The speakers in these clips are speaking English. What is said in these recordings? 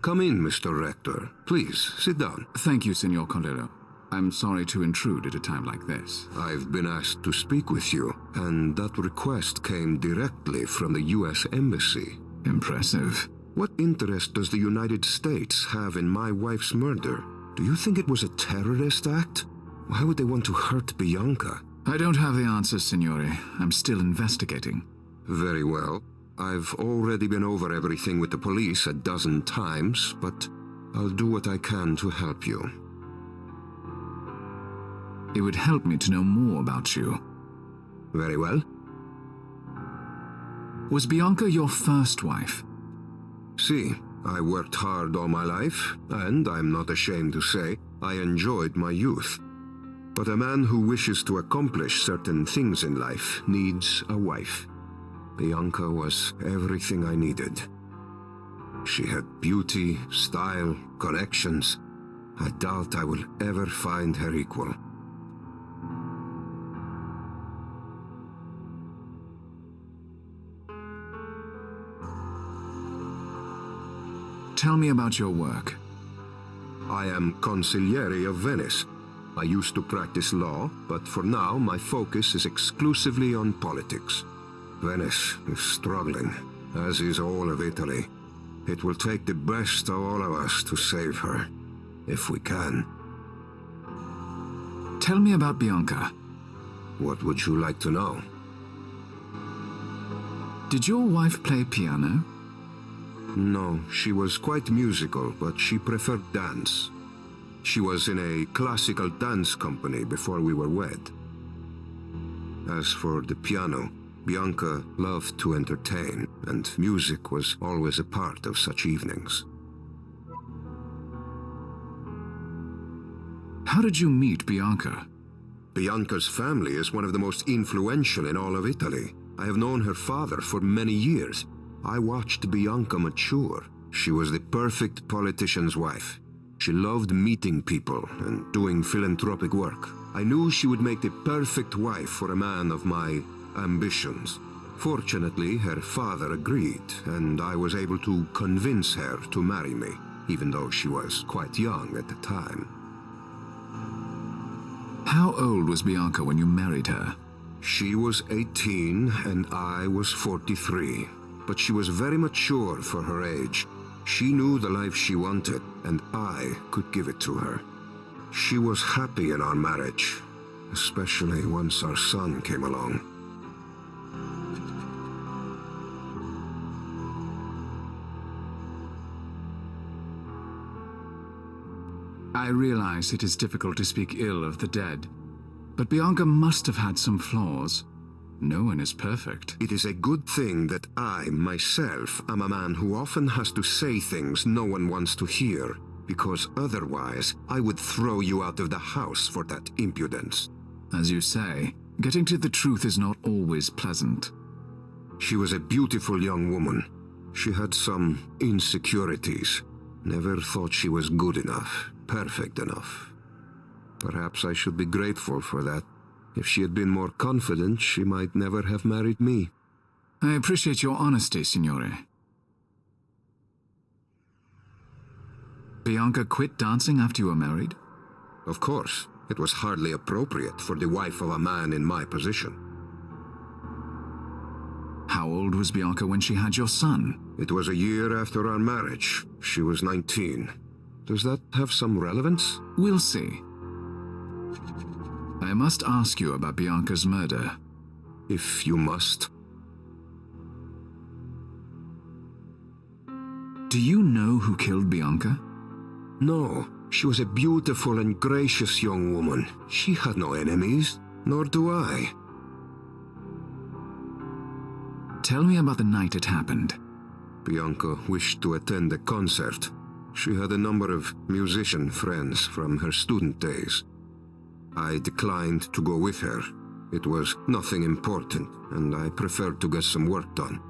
Come in, Mr. Rector. Please, sit down. Thank you, Signor Cordero. I'm sorry to intrude at a time like this. I've been asked to speak with you, and that request came directly from the U.S. Embassy. Impressive. What interest does the United States have in my wife's murder? Do you think it was a terrorist act? Why would they want to hurt Bianca? I don't have the answers, Signore. I'm still investigating. Very well. I've already been over everything with the police a dozen times, but I'll do what I can to help you. It would help me to know more about you. Very well. Was Bianca your first wife? See, I worked hard all my life, and I'm not ashamed to say I enjoyed my youth. But a man who wishes to accomplish certain things in life needs a wife. Bianca was everything I needed. She had beauty, style, connections. I doubt I will ever find her equal. Tell me about your work. I am consigliere of Venice. I used to practice law, but for now my focus is exclusively on politics. Venice is struggling, as is all of Italy. It will take the best of all of us to save her, if we can. Tell me about Bianca. What would you like to know? Did your wife play piano? No, she was quite musical, but she preferred dance. She was in a classical dance company before we were wed. As for the piano, Bianca loved to entertain, and music was always a part of such evenings. How did you meet Bianca? Bianca's family is one of the most influential in all of Italy. I have known her father for many years. I watched Bianca mature. She was the perfect politician's wife. She loved meeting people and doing philanthropic work. I knew she would make the perfect wife for a man of my ambitions. Fortunately, her father agreed, and I was able to convince her to marry me, even though she was quite young at the time. How old was Bianca when you married her? She was 18 and I was 43. But she was very mature for her age. She knew the life she wanted, and I could give it to her. She was happy in our marriage, especially once our son came along. I realize it is difficult to speak ill of the dead, but Bianca must have had some flaws. No one is perfect. It is a good thing that I, myself, am a man who often has to say things no one wants to hear, because otherwise I would throw you out of the house for that impudence. As you say, getting to the truth is not always pleasant. She was a beautiful young woman. She had some insecurities. Never thought she was good enough, perfect enough. Perhaps I should be grateful for that. If she had been more confident, she might never have married me. I appreciate your honesty, Signore. Bianca quit dancing after you were married? Of course. It was hardly appropriate for the wife of a man in my position. How old was Bianca when she had your son? It was a year after our marriage. She was 19. Does that have some relevance? We'll see. I must ask you about Bianca's murder. If you must. Do you know who killed Bianca? No, she was a beautiful and gracious young woman. She had no enemies, nor do I. Tell me about the night it happened. Bianca wished to attend a concert. She had a number of musician friends from her student days. I declined to go with her. It was nothing important, and I preferred to get some work done.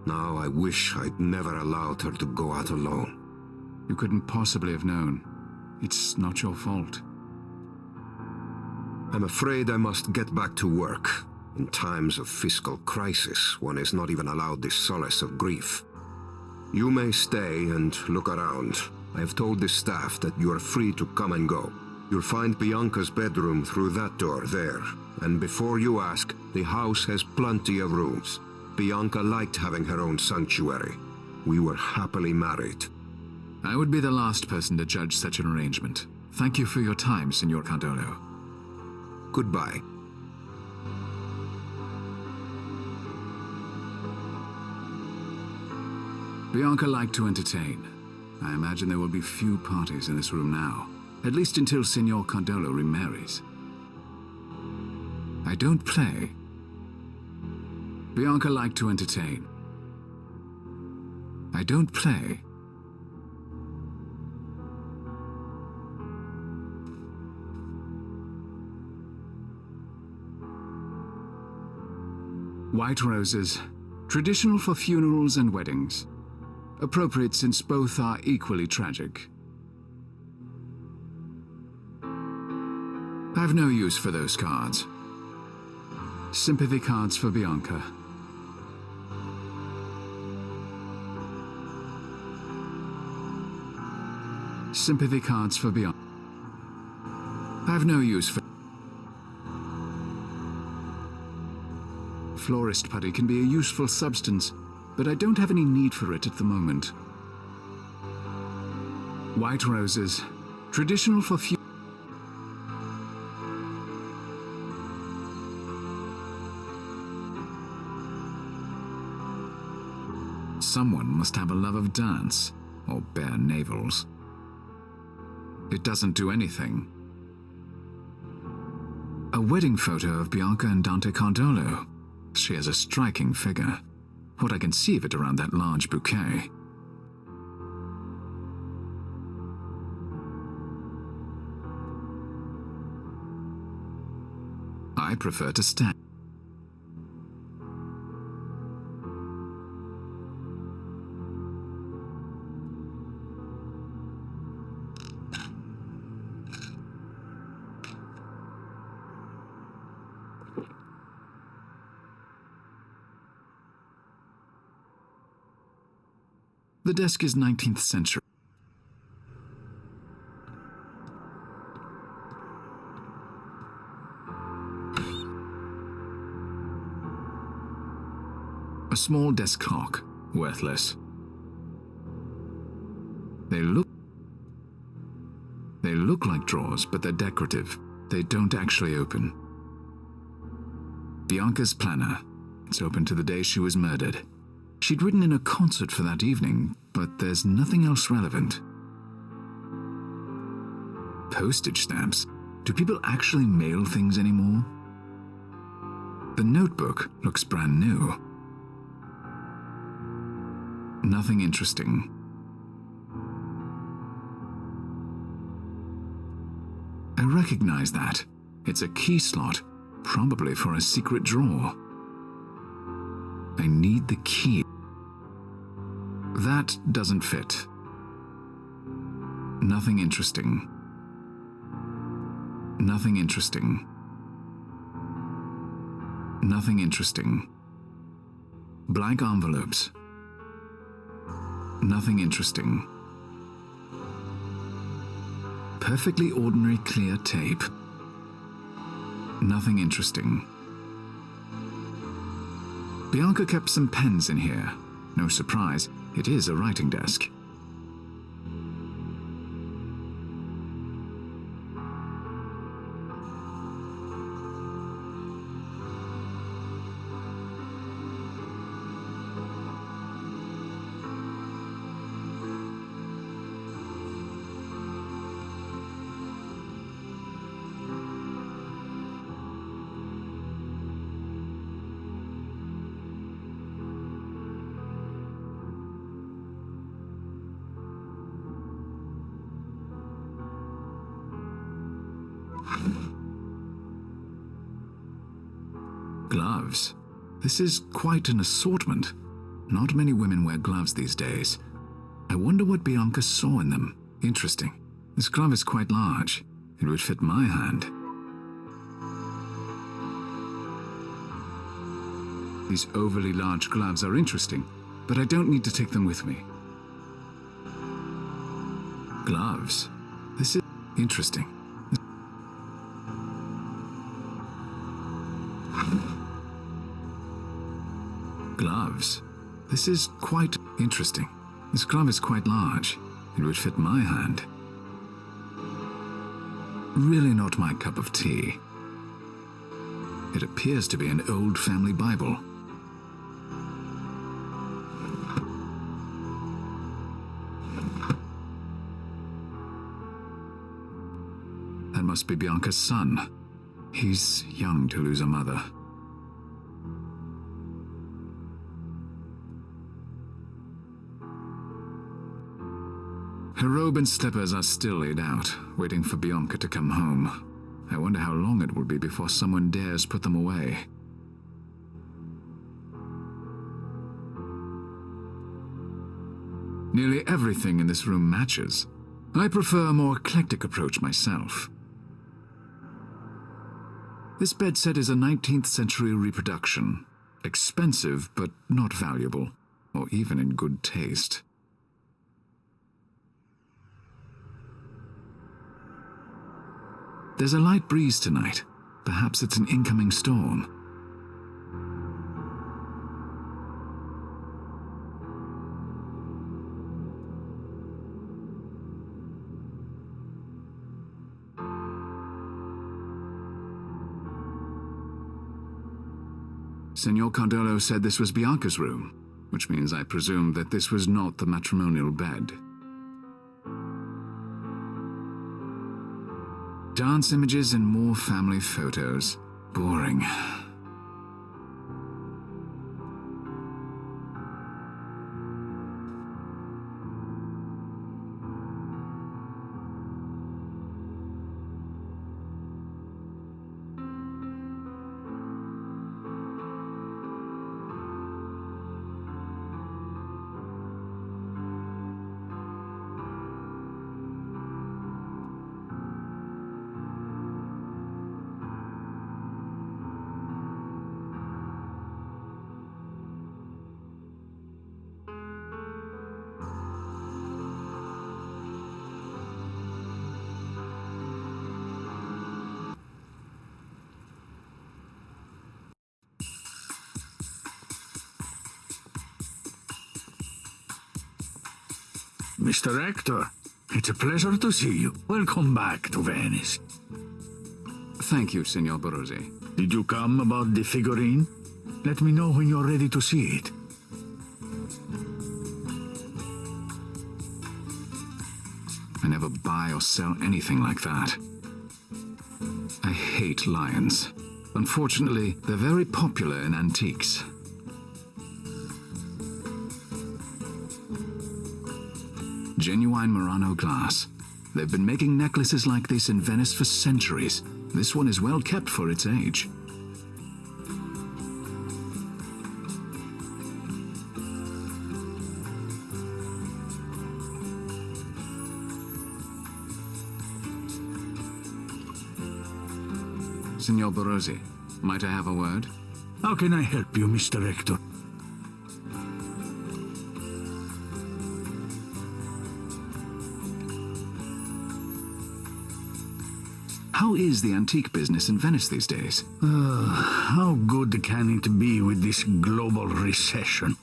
Now I wish I'd never allowed her to go out alone. You couldn't possibly have known. It's not your fault. I'm afraid I must get back to work. In times of fiscal crisis, one is not even allowed the solace of grief. You may stay and look around. I have told the staff that you are free to come and go. You'll find Bianca's bedroom through that door there. And before you ask, the house has plenty of rooms. Bianca liked having her own sanctuary. We were happily married. I would be the last person to judge such an arrangement. Thank you for your time, Signor Cardolo. Goodbye. Bianca liked to entertain. I imagine there will be few parties in this room now, at least until Signor Cardolo remarries. I don't play. Bianca liked to entertain. I don't play. White roses, traditional for funerals and weddings. Appropriate since both are equally tragic. I have no use for those cards. Sympathy cards for Bianca. Sympathy cards for Bianca. I have no use for... Florist putty can be a useful substance, but I don't have any need for it at the moment. White roses, traditional for Someone must have a love of dance, or bare navels. It doesn't do anything. A wedding photo of Bianca and Dante Cardolo. She has a striking figure. What I can see of it around that large bouquet. I prefer to stand. The desk is 19th century. A small desk clock, worthless. They look like drawers, but they're decorative. They don't actually open. Bianca's planner. It's open to the day she was murdered. She'd written in a concert for that evening, but there's nothing else relevant. Postage stamps. Do people actually mail things anymore? The notebook looks brand new. Nothing interesting. I recognize that. It's a key slot, probably for a secret drawer. I need the key. That doesn't fit. Nothing interesting. Nothing interesting. Nothing interesting. Blank envelopes. Nothing interesting. Perfectly ordinary clear tape. Nothing interesting. Bianca kept some pens in here. No surprise, it is a writing desk. Gloves. This is quite an assortment. Not many women wear gloves these days. I wonder what Bianca saw in them. Interesting. This glove is quite large. It would fit my hand. These overly large gloves are interesting, but I don't need to take them with me. Gloves. This is interesting. Gloves. This is quite interesting. This glove is quite large. It would fit my hand. Really not my cup of tea. It appears to be an old family Bible. That must be Bianca's son. He's young to lose a mother. Her robe and slippers are still laid out, waiting for Bianca to come home. I wonder how long it will be before someone dares put them away. Nearly everything in this room matches. I prefer a more eclectic approach myself. This bed set is a 19th century reproduction. Expensive, but not valuable, or even in good taste. There's a light breeze tonight. Perhaps it's an incoming storm. Senor Cardolo said this was Bianca's room, which means I presume that this was not the matrimonial bed. Dance images and more family photos. Boring. Mr. Rector, it's a pleasure to see you. Welcome back to Venice. Thank you, Senor Borozzi. Did you come about the figurine? Let me know when you're ready to see it. I never buy or sell anything like that. I hate lions. Unfortunately, they're very popular in antiques. Genuine Murano glass. They've been making necklaces like this in Venice for centuries. This one is well kept for its age. Signor Borozzi, might I have a word? How can I help you, Mr. Rector? How is the antique business in Venice these days? How good can it be with this global recession?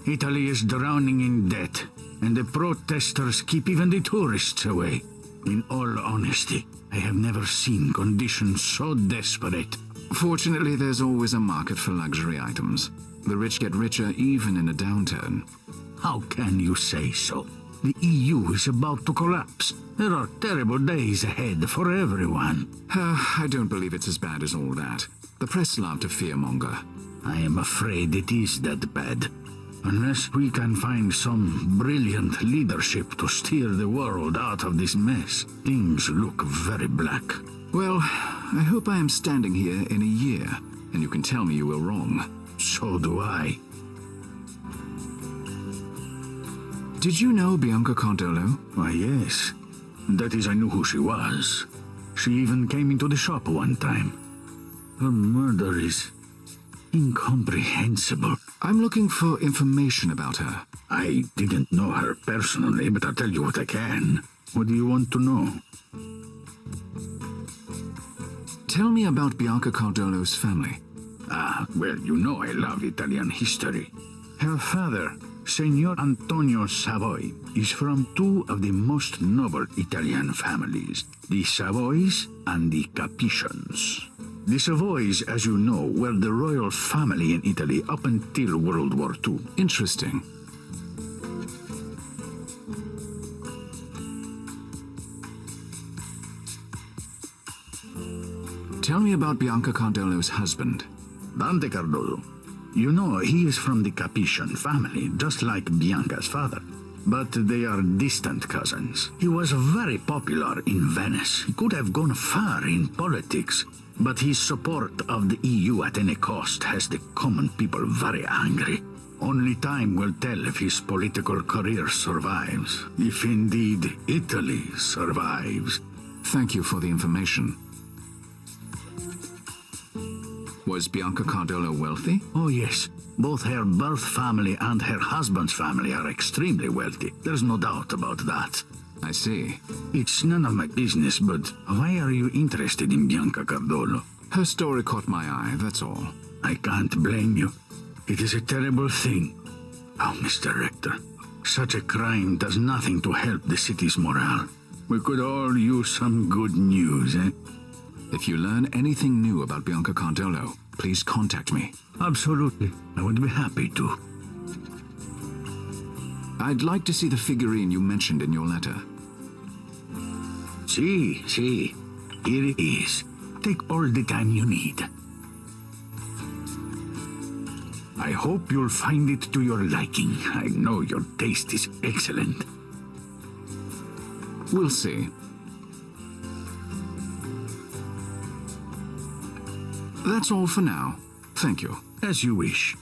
Italy is drowning in debt, and the protesters keep even the tourists away. In all honesty, I have never seen conditions so desperate. Fortunately, there's always a market for luxury items. The rich get richer even in a downturn. How can you say so? The EU is about to collapse. There are terrible days ahead for everyone. I don't believe it's as bad as all that. The press love to fearmonger. I am afraid it is that bad. Unless we can find some brilliant leadership to steer the world out of this mess, things look very black. Well, I hope I am standing here in a year, and you can tell me you were wrong. So do I. Did you know Bianca Cardolo? Why, yes. That is, I knew who she was. She even came into the shop one time. Her murder is incomprehensible. I'm looking for information about her. I didn't know her personally, but I'll tell you what I can. What do you want to know? Tell me about Bianca Cardolo's family. Well, you know I love Italian history. Her father, Signor Antonio Savoy, is from two of the most noble Italian families, the Savoys and the Capetians. The Savoys, as you know, were the royal family in Italy up until World War II. Interesting. Tell me about Bianca Cardolo's husband. Dante Cardolo. You know, he is from the Capetian family, just like Bianca's father. But they are distant cousins. He was very popular in Venice. He could have gone far in politics, but his support of the EU at any cost has the common people very angry. Only time will tell if his political career survives. If indeed Italy survives. Thank you for the information. Was Bianca Cardolo wealthy? Oh yes, both her birth family and her husband's family are extremely wealthy. There's no doubt about that. I see. It's none of my business, but why are you interested in Bianca Cardolo? Her story caught my eye, that's all. I can't blame you. It is a terrible thing. Oh, Mr. Rector, such a crime does nothing to help the city's morale. We could all use some good news, eh? If you learn anything new about Bianca Cardolo, please contact me. Absolutely. I would be happy to. I'd like to see the figurine you mentioned in your letter. See. Here it is. Take all the time you need. I hope you'll find it to your liking. I know your taste is excellent. We'll see. That's all for now. Thank you. As you wish.